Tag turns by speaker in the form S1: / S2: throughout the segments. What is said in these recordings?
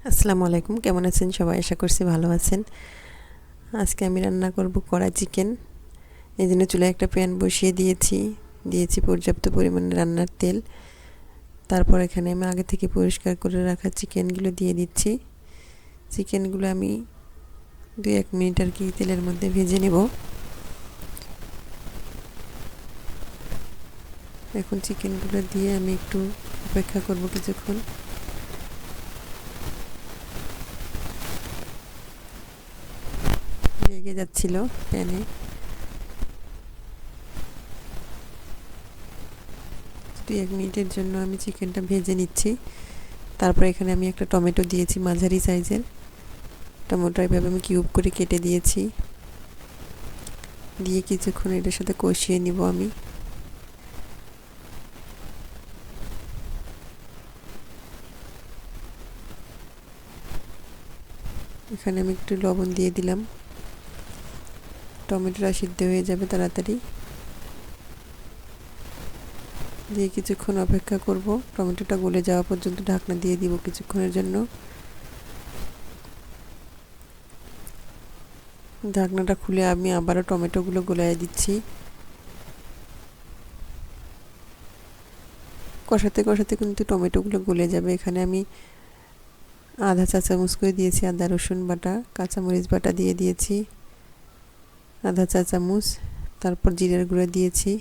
S1: আসসালামু আলাইকুম, কেমন আছেন সবাই? আশা করছি ভালো আছেন। আজকে আমি রান্না করব কড়াই চিকেন। এই জন্য চুলায় একটা প্যান বসিয়ে দিয়েছি পর্যাপ্ত পরিমাণে রান্নার তেল। তারপর এখানে আমি আগে থেকে পরিষ্কার করে রাখা চিকেনগুলো দিয়ে দিচ্ছি। চিকেনগুলো আমি 2-1 মিনিট আর কি তেলের মধ্যে ভেজে নেব। এখন চিকেনগুলো দিয়ে আমি একটু অপেক্ষা করব কিছুক্ষণ। লেগে যাচ্ছিল প্যানে। 2-1 মিনিটের জন্য আমি চিকেনটা ভেজে নিচ্ছি। তারপর এখানে আমি একটা টমেটো দিয়েছি, মাঝারি সাইজের টমেটো। এভাবে আমি কিউব করে কেটে দিয়েছি। দিয়ে কিছুক্ষণ এটার সাথে কষিয়ে নিব আমি। এখানে আমি একটু লবণ দিয়ে দিলাম, টমেটোটা সিদ্ধ হয়ে যাবে তাড়াতাড়ি। দিয়ে কিছুক্ষণ অপেক্ষা করব, টমেটোটা গলে যাওয়া পর্যন্ত ঢাকনা দিয়ে দিব কিছুক্ষণের জন্য। ঢাকনাটা খুলে আমি আবারও টমেটোগুলো গলায় দিচ্ছি। কষাতে কষাতে কিন্তু টমেটোগুলো গলে যাবে। এখানে আমি আধা চা চামচ করে দিয়েছি আদা রসুন বাটা, কাঁচামরিচ বাটা দিয়ে দিয়েছি আধা চা চামচ। তারপর জিরার গুঁড়া দিয়েছি,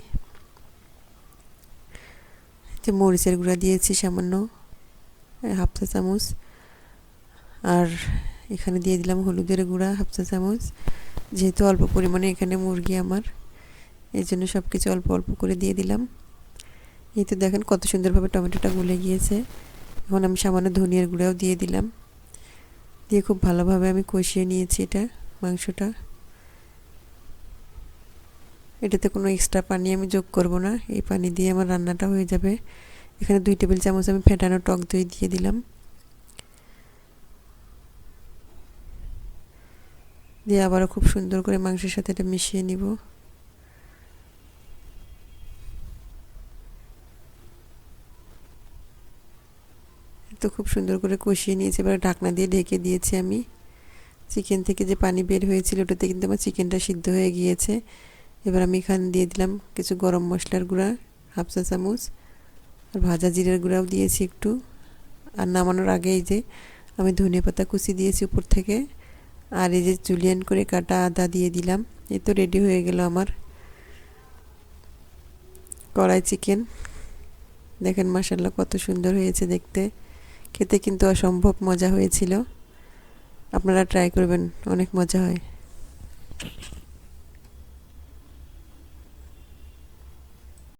S1: যে মরিচের গুঁড়া দিয়েছি সামান্য হাফ চা চামচ। আর এখানে দিয়ে দিলাম হলুদের গুঁড়া হাফ চা চামচ। যেহেতু অল্প পরিমাণে এখানে মুরগি আমার, এই জন্য সব কিছু অল্প অল্প করে দিয়ে দিলাম। এই তো দেখেন কত সুন্দরভাবে টমেটোটা গলে গিয়েছে। এখন আমি সামান্য ধনিয়ার গুঁড়াও দিয়ে দিলাম। দিয়ে খুব ভালোভাবে আমি কষিয়ে নিয়েছি মাংসটা। এটাতে কোনো এক্সট্রা পানি আমি যোগ করব না, এই পানি দিয়ে আমার রান্নাটা হয়ে যাবে। এখানে 2 টেবিল চামচ আমি ফেটানো টক দই দিয়ে দিলাম। দিয়ে আবারও খুব সুন্দর করে মাংসের সাথে এটা মিশিয়ে নিব। তো খুব সুন্দর করে কষিয়ে নিয়েছি। এবার ঢাকনা দিয়ে ঢেকে দিয়েছি আমি। চিকেন থেকে যে পানি বের হয়েছিল ওটাতে কিন্তু আমার চিকেনটা সিদ্ধ হয়ে গিয়েছে। এবার আমি এখানে দিয়ে দিলাম কিছু গরম মশলার গুঁড়া হাফ চা চামচ, আর ভাজা জিরার গুঁড়াও দিয়েছি একটু। আর নামানোর আগে এই যে আমি ধনেপাতা কুচি দিয়েছি উপর থেকে। আর এই যে জুলিয়ান করে কাটা আদা দিয়ে দিলাম। এই তো রেডি হয়ে গেল আমার কড়াই চিকেন। দেখেন মাশাআল্লাহ কত সুন্দর হয়েছে দেখতে। খেতে কিন্তু অসম্ভব মজা হয়েছিল। আপনারা ট্রাই করবেন, অনেক মজা হয়।